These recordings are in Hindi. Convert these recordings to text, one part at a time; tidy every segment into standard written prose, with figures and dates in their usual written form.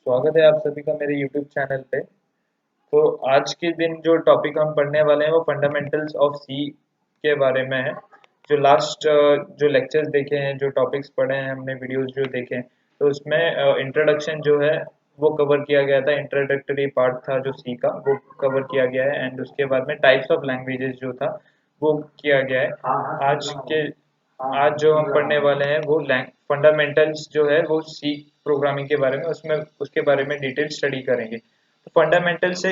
स्वागत है आप सभी का मेरे YouTube चैनल पे। तो आज के दिन जो टॉपिक हम पढ़ने वाले हैं वो फंडामेंटल्स ऑफ सी के बारे में है। जो लास्ट जो लेक्चर्स देखे हैं, जो टॉपिक्स पढ़े हैं हमने, वीडियोस जो देखे हैं, तो उसमें इंट्रोडक्शन जो है वो कवर किया गया था। इंट्रोडक्टरी पार्ट था जो सी का, वो कवर किया गया है। एंड उसके बाद में टाइप्स ऑफ लैंग्वेजेस जो था वो किया गया है। हाँ हाँ सुन आज रहा के हूँ। हाँ आज हाँ जो सुन हम रहा पढ़ने हूँ। वाले हैं वो फंडामेंटल्स जो है वो सी प्रोग्रामिंग के बारे में, उसमें उसके बारे में डिटेल स्टडी करेंगे। तो फंडामेंटल से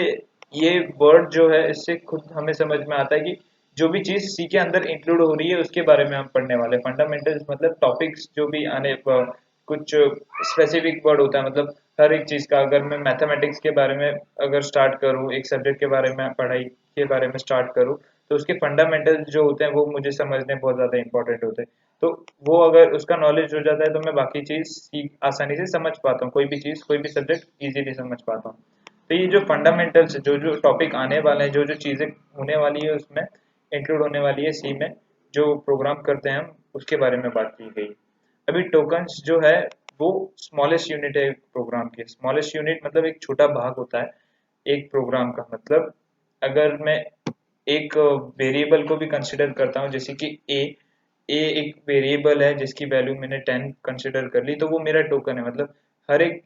ये वर्ड जो है, इससे खुद हमें समझ में आता है कि जो भी चीज़ सी के अंदर इंक्लूड हो रही है उसके बारे में हम पढ़ने वाले हैं। फंडामेंटल्स मतलब टॉपिक्स जो भी आने कुछ स्पेसिफिक वर्ड होता है, मतलब हर एक चीज़ का। अगर मैं मैथमेटिक्स के बारे में अगर स्टार्ट करूँ, एक सब्जेक्ट के बारे में, पढ़ाई के बारे में स्टार्ट करूँ, तो उसके फंडामेंटल्स जो होते हैं वो मुझे समझने बहुत ज़्यादा इंपॉर्टेंट होते हैं। तो वो अगर उसका नॉलेज हो जाता है तो मैं बाकी चीज़ आसानी से समझ पाता हूँ। कोई भी चीज़, कोई भी सब्जेक्ट इजीली समझ पाता हूँ। तो ये जो फंडामेंटल्स, जो जो टॉपिक आने वाले हैं, जो जो चीज़ें होने वाली है उसमें इंक्लूड होने वाली है सी में, जो प्रोग्राम करते हैं हम, उसके बारे में बात की गई। अभी टोकन्स जो है वो स्मॉलेस्ट यूनिट है प्रोग्राम की। स्मॉलेस्ट यूनिट मतलब एक छोटा भाग होता है एक प्रोग्राम का। मतलब अगर मैं एक वेरिएबल को भी कंसिडर करता हूँ, जैसे कि ए एक वेरिएबल है जिसकी वैल्यू मैंने 10 कंसिडर कर ली, तो वो मेरा टोकन है। मतलब हर एक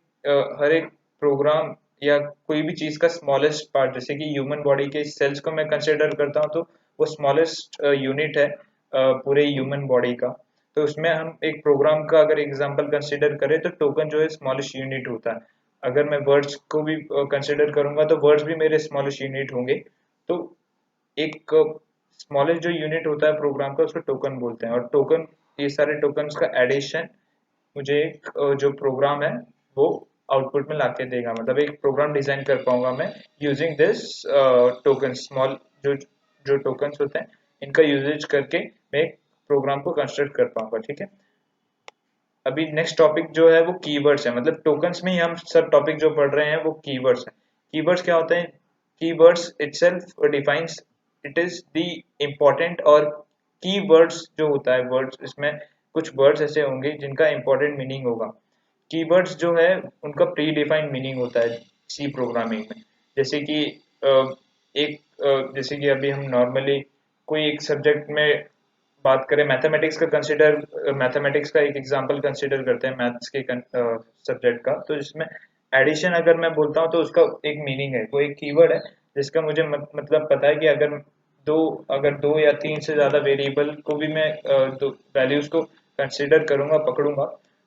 हर एक प्रोग्राम या कोई भी चीज़ का स्मॉलेस्ट पार्ट, जैसे कि ह्यूमन बॉडी के सेल्स को मैं कंसिडर करता हूँ, तो वो स्मॉलेस्ट यूनिट है पूरे ह्यूमन बॉडी का। तो उसमें हम एक प्रोग्राम का अगर एग्जांपल कंसिडर करें तो टोकन जो है स्मॉलेस्ट यूनिट होता है। अगर मैं वर्ड्स को भी कंसिडर करूंगा तो वर्ड्स भी मेरे स्मॉलेस्ट यूनिट होंगे। तो एक स्मॉलेस्ट जो यूनिट होता है प्रोग्राम का, उसको टोकन बोलते हैं। और टोकन, ये सारे टोकन्स का एडिशन मुझे एक जो प्रोग्राम है वो आउटपुट में लाके देगा। मतलब एक प्रोग्राम डिजाइन कर पाऊंगा मैं यूजिंग दिस टोकन। स्मॉल जो जो टोकन्स होते हैं, इनका यूजेज करके मैं एक प्रोग्राम को कंस्ट्रक्ट कर पाऊंगा। ठीक है। अभी नेक्स्ट टॉपिक जो है वो कीवर्ड्स है। मतलब टोकन्स में ही हम सब टॉपिक जो पढ़ रहे हैं वो कीवर्ड्स हैं। कीवर्ड्स क्या होते हैं? Keywords itself defines, it is the important. और कीवर्ड्स जो होता है, वर्ड्स, इसमें कुछ वर्ड्स ऐसे होंगे जिनका इंपॉर्टेंट मीनिंग होगा। कीवर्ड्स जो है उनका प्री डिफाइंड मीनिंग होता है सी प्रोग्रामिंग में। जैसे कि जैसे कि अभी हम नॉर्मली कोई एक सब्जेक्ट में बात करें, मैथमेटिक्स का एक एग्जांपल कंसीडर करते हैं, मैथ्स के सब्जेक्ट का। तो जिसमें एडिशन अगर मैं बोलता हूँ तो उसका एक मीनिंग है, वो एक कीवर्ड है जिसका मुझे मतलब पता है कि अगर दो या तीन से ज़्यादा वेरिएबल को भी मैं दो वैल्यूज़ को कंसीडर करूँगा, पकड़ूंगा,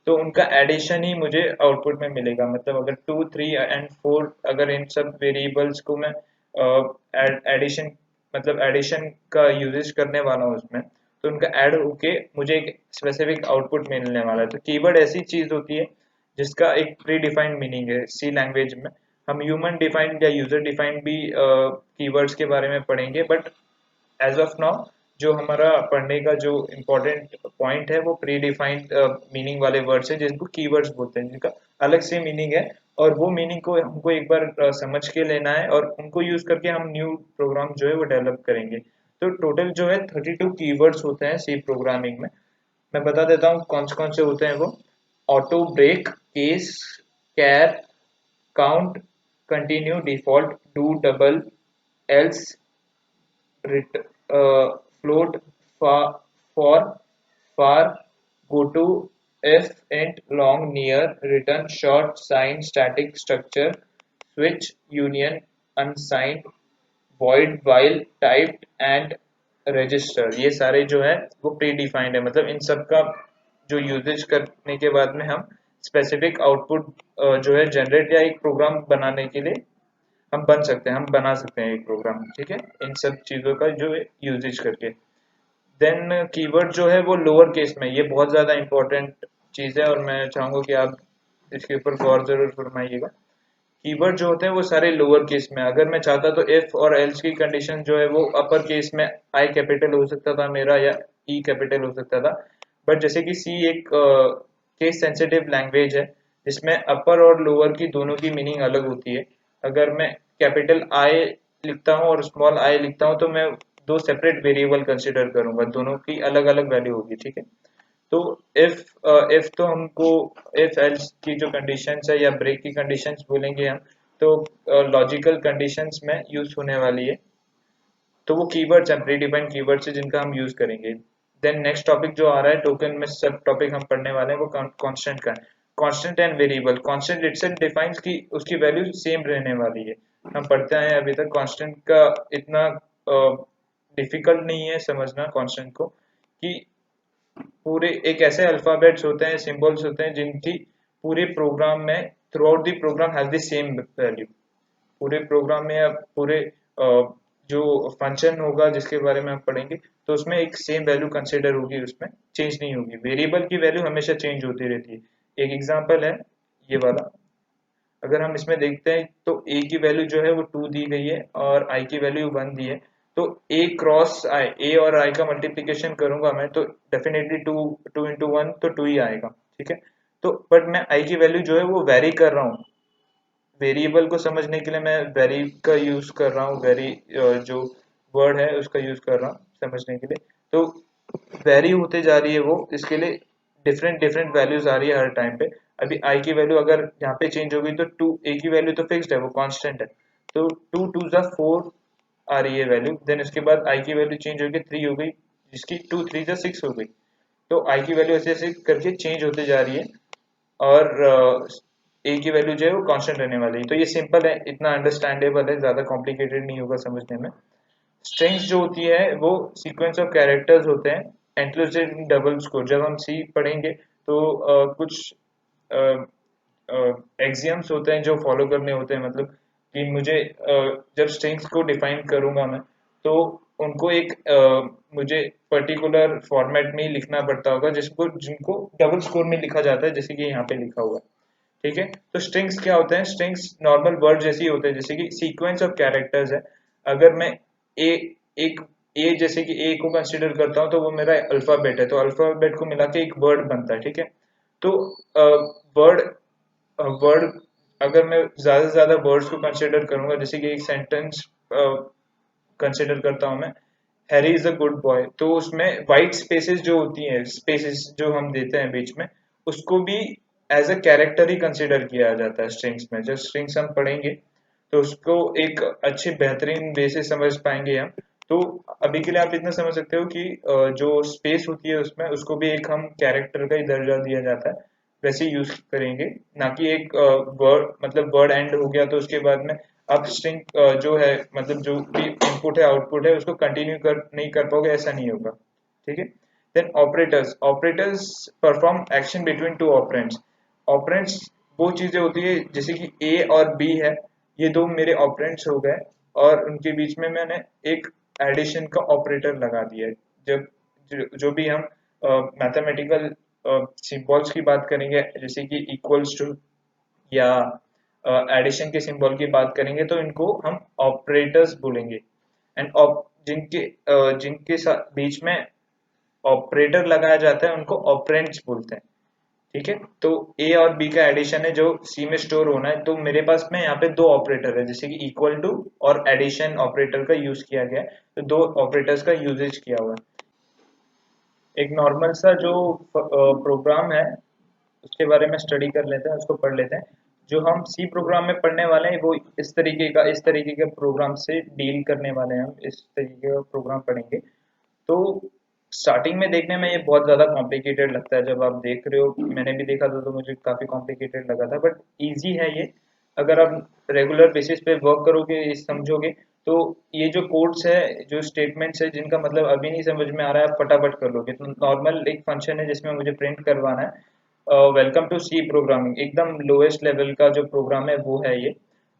तो उनका एडिशन ही मुझे आउटपुट में मिलेगा। मतलब अगर 2, 3 एंड 4, अगर इन सब वेरिएबल्स को मैं एडिशन, मतलब एडिशन का यूजेज करने वाला हूँ उसमें, तो उनका ऐड होके मुझे एक स्पेसिफिक आउटपुट मिलने वाला है। तो कीवर्ड ऐसी चीज होती है जिसका एक प्री डिफाइंड मीनिंग है सी लैंग्वेज में। हम ह्यूमन डिफाइंड या यूजर डिफाइंड भी कीवर्ड्स के बारे में पढ़ेंगे, बट एज ऑफ नाउ जो हमारा पढ़ने का जो इम्पोर्टेंट पॉइंट है वो प्री डिफाइंड मीनिंग वाले वर्ड्स हैं, जिनको कीवर्ड्स बोलते हैं, जिनका अलग से मीनिंग है। और वो मीनिंग को हमको एक बार समझ के लेना है, और उनको यूज करके हम न्यू प्रोग्राम जो है वो डेवलप करेंगे। तो टोटल जो है 32 कीवर्ड्स होते हैं सी प्रोग्रामिंग में। मैं बता देता हूँ कौन से होते हैं वो। Auto, break, case, char, const, continue, default, do, double, else, float, for, far, go to, if, int, long, near, return, short, sign, static, structure, switch, union, unsigned, void, while, typed and register। ये सारे जो है वो प्री डिफाइंड है। मतलब इन सब का जो यूजेज करने के बाद में हम स्पेसिफिक आउटपुट जो है जनरेट, या एक प्रोग्राम बनाने के लिए हम बना सकते हैं एक प्रोग्राम। ठीक है, इन सब चीज़ों का जो यूजेज करके। देन कीवर्ड जो है वो लोअर केस में, ये बहुत ज़्यादा इंपॉर्टेंट चीज़ है और मैं चाहूँगा कि आप इसके ऊपर गौर ज़रूर फरमाइएगा। कीवर्ड जो होते हैं वो सारे लोअर केस में। अगर मैं चाहता तो इफ और एल्स की कंडीशन जो है वो अपर केस में, आई कैपिटल हो सकता था मेरा, या ई कैपिटल हो सकता था। बट जैसे कि सी एक केस सेंसिटिव लैंग्वेज है, जिसमें अपर और लोअर की दोनों की मीनिंग अलग होती है। अगर मैं कैपिटल आई लिखता हूँ और स्मॉल आई लिखता हूँ, तो मैं दो सेपरेट वेरिएबल कंसिडर करूंगा, दोनों की अलग अलग वैल्यू होगी। ठीक है। तो इफ तो हमको इफ एल्स की जो कंडीशंस है या ब्रेक की कंडीशंस बोलेंगे हम, तो लॉजिकल कंडीशंस में यूज होने वाली है। तो वो कीवर्ड्स हैं, प्री डिफाइंड कीवर्ड्स है जिनका हम यूज करेंगे। देन नेक्स्ट टॉपिक जो आ रहा है टोकन में, सब टॉपिक हम पढ़ने वाले हैं वो कांस्टेंट का है। Constant and variable, constant itself defines की उसकी वैल्यू सेम रहने वाली है। हम पढ़ते आए हैं अभी तक, कांस्टेंट का इतना डिफिकल्ट नहीं है समझना कांस्टेंट को, कि पूरे एक ऐसे अल्फाबेट्स होते हैं, सिंबल्स होते हैं जिनकी पूरे प्रोग्राम में throughout the program has the same value. पूरे प्रोग्राम में या पूरे जो फंक्शन होगा जिसके बारे में हम पढ़ेंगे, तो उसमें एक सेम वैल्यू कंसिडर होगी, उसमें चेंज नहीं होगी। वेरिएबल की वैल्यू हमेशा चेंज होती रहती है। एक एग्जांपल है ये वाला, अगर हम इसमें देखते हैं तो a की वैल्यू जो है वो 2 दी गई है और i की वैल्यू 1 दी है। तो a क्रॉस i, a और i का मल्टीप्लिकेशन करूंगा मैं तो डेफिनेटली 2 इंटू 1 तो 2 ही आएगा, ठीक है। तो बट मैं i की वैल्यू जो है वो वेरी कर रहा हूँ, वेरिएबल को समझने के लिए मैं वेरी का यूज कर रहा हूँ, वेरी जो वर्ड है उसका यूज कर रहा हूँ समझने के लिए। तो वेरी होते जा रही है वो, इसके लिए डिफरेंट डिफरेंट वैल्यूज आ रही है हर टाइम पे। अभी आई की वैल्यू अगर यहाँ पे चेंज हो गई तो टू, ए की वैल्यू तो फिक्स्ड है, वो कांस्टेंट है, तो 2 2 4 आ रही है वैल्यू। देन उसके बाद आई की वैल्यू चेंज होगी, 3 हो गई, जिसकी 2 3 6 हो गई। तो आई की वैल्यू ऐसे ऐसे करके चेंज होते जा रही है और ए की वैल्यू जो है वो कांस्टेंट रहने वाली है। तो ये सिंपल है, इतना अंडरस्टैंडेबल है, ज्यादा कॉम्प्लिकेटेड नहीं होगा समझने में। स्ट्रिंग्स जो होती है वो सीक्वेंस ऑफ कैरेक्टर्स होते हैं, एंक्लोज्ड इन डबल स्कोर। जब हम सी पढ़ेंगे तो कुछ एक्सियम्स होते हैं जो फॉलो करने होते हैं, मतलब कि मुझे जब स्ट्रिंग्स को डिफाइन करूंगा मैं, तो उनको एक मुझे पर्टिकुलर फॉर्मेट में ही लिखना पड़ता होगा, जिसको जिनको डबल स्कोर में लिखा जाता है, जैसे कि यहाँ पे लिखा हुआ है, ठीक है। तो स्ट्रिंग्स क्या होते हैं, स्ट्रिंग्स नॉर्मल वर्ड जैसे ही होते हैं, जैसे कि सीक्वेंस ऑफ कैरेक्टर्स है। अगर मैं ए एक ए जैसे कि ए को कंसीडर करता हूँ तो वो मेरा अल्फाबेट है, तो अल्फाबेट को मिला के एक वर्ड बनता है, ठीक है। तो वर्ड वर्ड अगर मैं ज्यादा से ज्यादा वर्ड्स को कंसीडर करूंगा, जैसे कि एक सेंटेंस कंसीडर करता हूं मैं, Harry is a good boy, तो उसमें वाइट स्पेसेस जो होती हैं, स्पेसेस जो हम देते हैं बीच में, उसको भी एज अ कैरेक्टर ही कंसीडर किया जाता है स्ट्रिंग्स में। जब स्ट्रिंग्स हम पढ़ेंगे तो उसको एक अच्छे बेहतरीन वे से समझ पाएंगे हम। तो अभी के लिए आप इतना समझ सकते हो कि जो स्पेस होती है उसमें, उसको भी एक हम कैरेक्टर का ही दर्जा दिया जाता है, वैसे यूज करेंगे। ना कि एक वर्ड, मतलब वर्ड एंड हो गया तो उसके बाद में आप स्ट्रिंग जो है, मतलब जो भी इनपुट है आउटपुट है उसको कंटिन्यू कर नहीं कर पाओगे, ऐसा नहीं होगा, ठीक है। Then operators, operators perform action between two operands. Operands वो चीजें होती है जैसे कि ए और बी है, ये दो मेरे ऑपरेंड्स हो गए, और उनके बीच में मैंने एक एडिशन का ऑपरेटर लगा दिया है। जब जो भी हम मैथमेटिकल सिंबल्स की बात करेंगे, जैसे कि इक्वल्स टू या एडिशन के सिंबल की बात करेंगे, तो इनको हम ऑपरेटर्स बोलेंगे। एंड जिनके साथ बीच में ऑपरेटर लगाया जाता है उनको ऑपरेंड्स बोलते हैं, ठीक है। तो ए और बी का एडिशन है जो सी में स्टोर होना है, तो मेरे पास में यहाँ पे दो ऑपरेटर है, जैसे कि इक्वल टू और एडिशन ऑपरेटर का यूज किया गया है, तो दो ऑपरेटर्स का यूजेज किया हुआ है। एक नॉर्मल सा जो प्रोग्राम है उसके बारे में स्टडी कर लेते हैं, उसको पढ़ लेते हैं। जो हम सी प्रोग्राम में पढ़ने वाले हैं वो इस तरीके के प्रोग्राम से डील करने वाले हैं, हम इस तरीके का प्रोग्राम पढ़ेंगे। तो स्टार्टिंग में देखने में ये बहुत ज़्यादा कॉम्प्लिकेटेड लगता है, जब आप देख रहे हो, मैंने भी देखा था तो मुझे काफ़ी कॉम्प्लिकेटेड लगा था, बट ईजी है ये। अगर आप रेगुलर बेसिस पे वर्क करोगे, समझोगे, तो ये जो कोड्स है, जो स्टेटमेंट्स है जिनका मतलब अभी नहीं समझ में आ रहा है, आप फटाफट कर लोगे। तो नॉर्मल एक फंक्शन है जिसमें मुझे प्रिंट करवाना है वेलकम टू सी प्रोग्रामिंग, एकदम लोएस्ट लेवल का जो प्रोग्राम है वो है ये।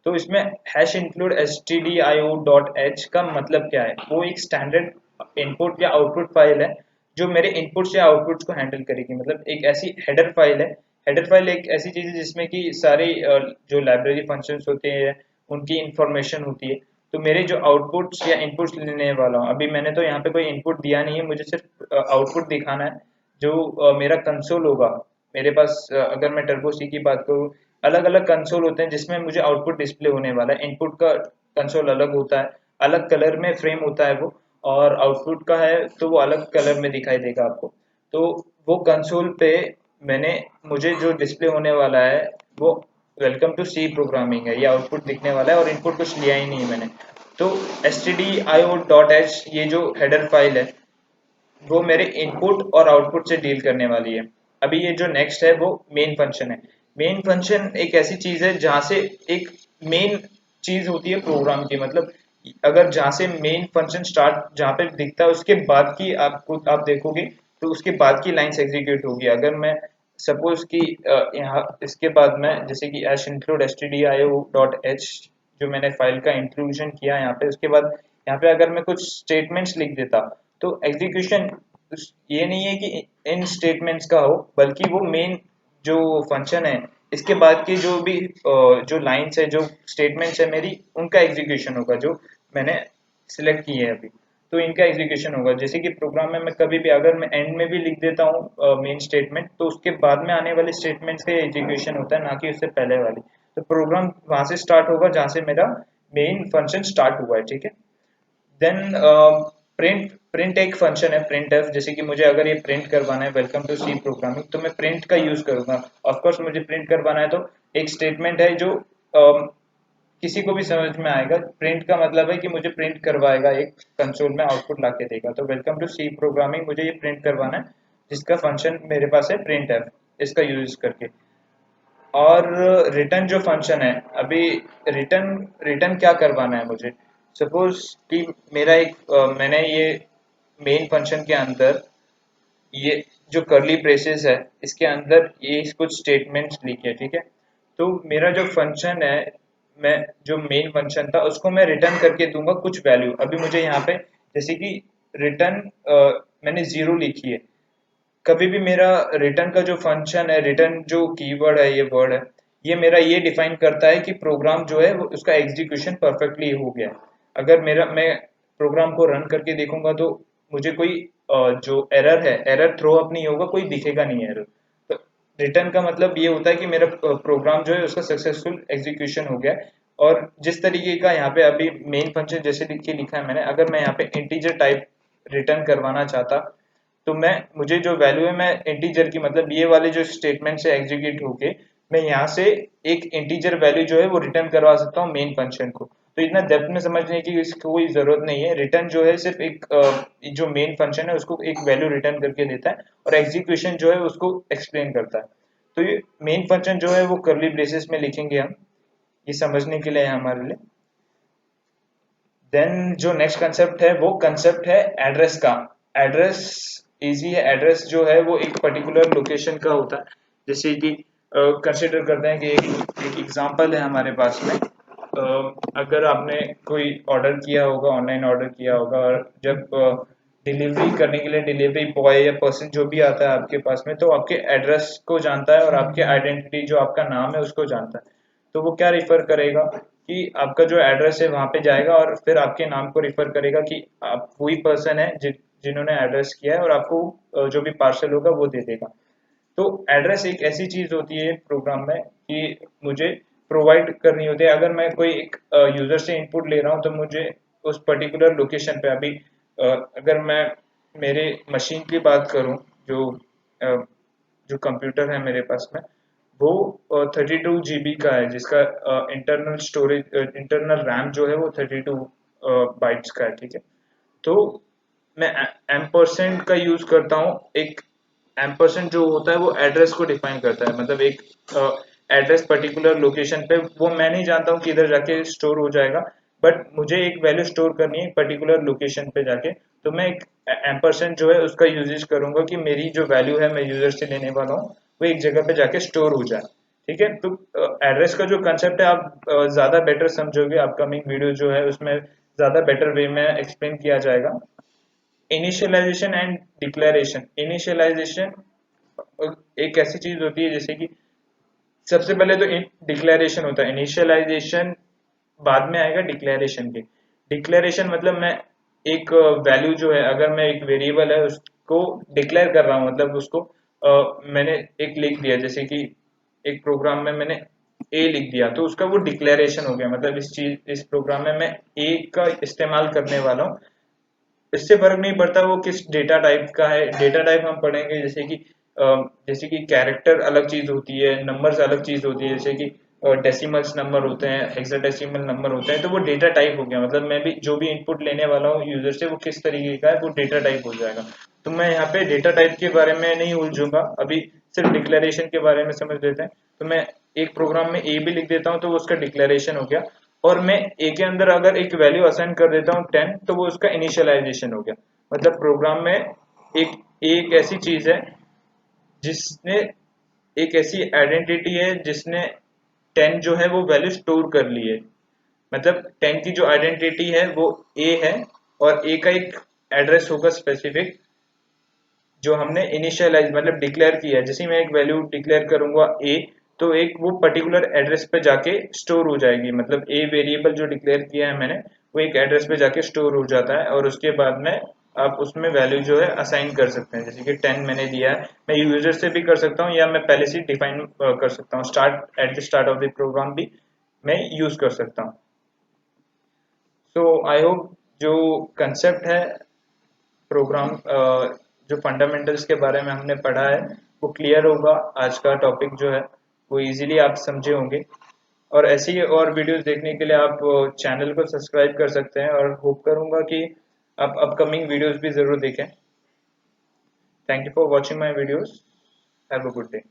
तो इसमें हैश इंक्लूड stdio.h का मतलब क्या है, वो एक स्टैंडर्ड इनपुट या आउटपुट फाइल है जो मेरे इनपुट्स या आउटपुट्स को हैंडल करेगी। मतलब एक ऐसी हेडर फाइल है, हेडर फाइल एक ऐसी चीज है जिसमें कि सारे जो लाइब्रेरी फंक्शंस होते हैं उनकी इंफॉर्मेशन होती है। तो मेरे जो आउटपुट्स या इनपुट्स लेने वाला हूँ, अभी मैंने तो यहाँ पे कोई इनपुट दिया नहीं है, मुझे सिर्फ आउटपुट दिखाना है। जो मेरा कंसोल होगा मेरे पास, अगर मैं टर्बो सी की बात करूँ, अलग अलग कंसोल होते हैं जिसमें मुझे आउटपुट डिस्प्ले होने वाला है। इनपुट का कंसोल अलग होता है, अलग कलर में फ्रेम होता है वो, और आउटपुट का है तो वो अलग कलर में दिखाई देगा आपको। तो वो कंसोल पे मैंने मुझे जो डिस्प्ले होने वाला है वो वेलकम टू सी प्रोग्रामिंग है, ये आउटपुट दिखने वाला है और इनपुट कुछ लिया ही नहीं है मैंने। तो stdio.h ये जो हेडर फाइल है वो मेरे इनपुट और आउटपुट से डील करने वाली है। अभी ये जो नेक्स्ट है वो मेन फंक्शन है। मेन फंक्शन एक ऐसी चीज है जहां से एक मेन चीज होती है प्रोग्राम की, मतलब अगर जहां से मेन फंक्शन स्टार्ट जहां पे दिखता है उसके बाद की आपको आप देखोगे तो उसके बाद की लाइंस एग्जीक्यूट होगी। अगर मैं सपोज कि यहाँ इसके बाद में जैसे कि एश इंक्लूड stdio.h जो मैंने फाइल का इंक्लूजन किया यहाँ पे, उसके बाद यहाँ पे अगर मैं कुछ स्टेटमेंट्स लिख देता तो एग्जीक्यूशन ये नहीं है कि इन स्टेटमेंट्स का हो, बल्कि वो मेन जो फंक्शन है इसके बाद की जो भी जो लाइंस है, जो स्टेटमेंट्स है मेरी, उनका एग्जीक्यूशन होगा जो मैंने सिलेक्ट की है अभी। तो इनका एग्जीक्यूशन होगा। जैसे कि प्रोग्राम में मैं कभी भी अगर मैं एंड में भी लिख देता हूँ मेन स्टेटमेंट, तो उसके बाद में आने वाले स्टेटमेंट्स का एग्जीक्यूशन होता है, ना कि उससे पहले वाली। तो प्रोग्राम वहां से स्टार्ट होगा जहां से मेरा मेन फंक्शन स्टार्ट हुआ है, ठीक है। देन प्रिंट एक फंक्शन है, प्रिंट एफ। जैसे कि मुझे अगर ये प्रिंट करवाना है वेलकम टू सी प्रोग्रामिंग, तो मैं प्रिंट का यूज करूंगा। ऑफ कोर्स मुझे प्रिंट करवाना है तो एक स्टेटमेंट है जो किसी को भी समझ में आएगा। प्रिंट का मतलब है कि मुझे प्रिंट करवाएगा, एक कंसोल में आउटपुट ला के देगा। तो वेलकम टू सी प्रोग्रामिंग मुझे ये प्रिंट करवाना है, जिसका फंक्शन मेरे पास है प्रिंट एफ, इसका यूज करके। और रिटर्न जो फंक्शन है, अभी रिटर्न रिटर्न क्या करवाना है मुझे। सपोज कि मेरा मैंने ये मेन फंक्शन के अंदर ये जो करली ब्रेसेस है इसके अंदर ये कुछ स्टेटमेंट्स लिखे, ठीक है। तो मेरा जो फंक्शन है, मैं जो मेन फंक्शन था उसको मैं रिटर्न करके दूंगा कुछ वैल्यू। अभी मुझे यहाँ पे जैसे कि रिटर्न मैंने जीरो लिखी है। कभी भी मेरा रिटर्न का जो फंक्शन है, रिटर्न जो कीवर्ड है, ये वर्ड है, ये मेरा ये डिफाइन करता है कि प्रोग्राम जो है वो उसका एग्जीक्यूशन परफेक्टली हो गया है। अगर मेरा मैं प्रोग्राम को रन करके देखूंगा तो मुझे कोई जो एरर है, एरर थ्रो अप नहीं होगा, कोई दिखेगा नहीं एरर। तो रिटर्न का मतलब ये होता है कि मेरा प्रोग्राम जो है उसका सक्सेसफुल एग्जीक्यूशन हो गया है। और जिस तरीके का यहाँ पे अभी मेन फंक्शन जैसे लिख के लिखा है मैंने, अगर मैं यहाँ पे इंटीजर टाइप रिटर्न करवाना चाहता तो मैं मुझे जो वैल्यू है मैं इंटीजर की, मतलब ये वाले जो स्टेटमेंट से एग्जीक्यूट होके मैं यहाँ से एक इंटीजर वैल्यू जो है वो रिटर्न करवा सकता हूँ मेन फंक्शन को। तो इतना डेप्थ में समझने की इसको कोई जरूरत नहीं है। रिटर्न जो है सिर्फ एक जो मेन फंक्शन है उसको एक वैल्यू रिटर्न करके देता है, और एग्जीक्यूशन जो है उसको एक्सप्लेन करता है। तो ये मेन फंक्शन जो है वो कर्ली ब्रेसेस में लिखेंगे हम, ये समझने के लिए है हमारे लिए। देन जो नेक्स्ट कंसेप्ट है वो कंसेप्ट है एड्रेस का। एड्रेस इजी है। एड्रेस जो है वो एक पर्टिकुलर लोकेशन का होता है। जैसे कि कंसिडर करते हैं कि एक एग्जांपल है हमारे पास में। अगर आपने कोई ऑर्डर किया होगा, ऑनलाइन ऑर्डर किया होगा, और जब डिलीवरी करने के लिए डिलीवरी बॉय या पर्सन जो भी आता है आपके पास में, तो आपके एड्रेस को जानता है और आपके आइडेंटिटी जो आपका नाम है उसको जानता है। तो वो क्या रिफर करेगा कि आपका जो एड्रेस है वहां पे जाएगा और फिर आपके नाम को रिफर करेगा कि आप वही पर्सन है जिन्होंने एड्रेस किया है, और आपको जो भी पार्सल होगा वो दे देगा। तो एड्रेस एक ऐसी चीज होती है प्रोग्राम में कि मुझे प्रोवाइड करनी होती है। अगर मैं कोई एक यूजर से इनपुट ले रहा हूँ तो मुझे उस पर्टिकुलर लोकेशन पे, अभी अगर मैं मेरे मशीन की बात करूँ, जो जो कंप्यूटर है मेरे पास में, वो 32 GB का है, जिसका इंटरनल स्टोरेज, इंटरनल रैम जो है वो 32 बाइट्स का है, ठीक है। तो मैं एम परसेंट का यूज करता हूँ। एक एम परसेंट जो होता है वो एड्रेस को डिफाइन करता है, मतलब एक एड्रेस पर्टिकुलर लोकेशन पे, वो मैं नहीं जानता हूँ कि इधर जाके स्टोर हो जाएगा, बट मुझे एक वैल्यू स्टोर करनी है पर्टिकुलर लोकेशन पे जाके। तो मैं एक एम परसेंट जो है उसका यूजेज करूंगा कि मेरी जो वैल्यू है मैं यूजर से लेने वाला हूँ वो एक जगह पे जाके स्टोर हो जाए, ठीक है। तो एड्रेस का जो कंसेप्ट है आप ज्यादा बेटर समझोगे, अपकमिंग वीडियो जो है उसमें ज्यादा बेटर वे में एक्सप्लेन किया जाएगा। Initialisation and declaration. इनिशियलाइजेशन एक ऐसी चीज होती है जैसे कि सबसे पहले तो डिक्लेरेशन होता है। इनिशियलाइजेशन बाद में आएगा डिक्लेरेशन के। डिक्लेरेशन मतलब मैं एक वैल्यू जो है, अगर मैं एक वेरिएबल है उसको डिक्लेयर कर रहा हूँ, मतलब उसको मैंने एक लिख दिया, जैसे कि एक प्रोग्राम में मैंने ए लिख दिया तो उसका वो डिक्लेरेशन हो गया। मतलब इस प्रोग्राम में मैं ए का इस्तेमाल करने वाला हूँ। इससे फर्क नहीं पड़ता वो किस डेटा टाइप का है। डेटा टाइप हम पढ़ेंगे जैसे कि कैरेक्टर अलग चीज होती है, नंबर्स अलग चीज होती है, जैसे कि डेसिमल्स नंबर होते हैं, हेक्साडेसिमल नंबर होते हैं, तो वो डेटा टाइप हो गया। मतलब मैं भी जो भी इनपुट लेने वाला हूँ यूजर से वो किस तरीके का है वो डेटा टाइप हो जाएगा। तो मैं यहाँ पे डेटा टाइप के बारे में नहीं उलझूंगा, अभी सिर्फ डिक्लेरेशन के बारे में समझ लेते हैं। तो मैं एक प्रोग्राम में ए भी लिख देता हूँ तो वो उसका डिक्लेरेशन हो गया, और मैं ए के अंदर अगर एक वैल्यू असाइन कर देता हूँ 10 तो वो उसका इनिशियलाइजेशन हो गया। मतलब प्रोग्राम में एक ऐसी चीज है जिसने एक ऐसी आइडेंटिटी है जिसने 10 जो है वो वैल्यू स्टोर कर ली है। मतलब 10 की जो आइडेंटिटी है वो ए है, और ए का एक एड्रेस होगा स्पेसिफिक जो हमने इनिशियलाइज मतलब डिक्लेयर किया है। जैसे मैं एक वैल्यू डिक्लेयर करूंगा ए, तो एक वो पर्टिकुलर एड्रेस पे जाके स्टोर हो जाएगी। मतलब ए वेरिएबल जो डिक्लेयर किया है मैंने वो एक एड्रेस पे जाके स्टोर हो जाता है, और उसके बाद में आप उसमें वैल्यू जो है असाइन कर सकते हैं। जैसे कि 10 मैंने दिया है, मैं यूजर से भी कर सकता हूँ या मैं पहले से डिफाइन कर सकता हूँ, start at the start of the program भी मैं यूज कर सकता हूँ। सो आई होप जो कंसेप्ट है प्रोग्राम जो फंडामेंटल्स के बारे में हमने पढ़ा है वो क्लियर होगा। आज का टॉपिक जो है वो इजीली आप समझे होंगे, और ऐसी ही और वीडियोस देखने के लिए आप चैनल को सब्सक्राइब कर सकते हैं, और होप करूंगा कि आप अपकमिंग वीडियोस भी ज़रूर देखें। Thank you for watching my videos. Have a good day.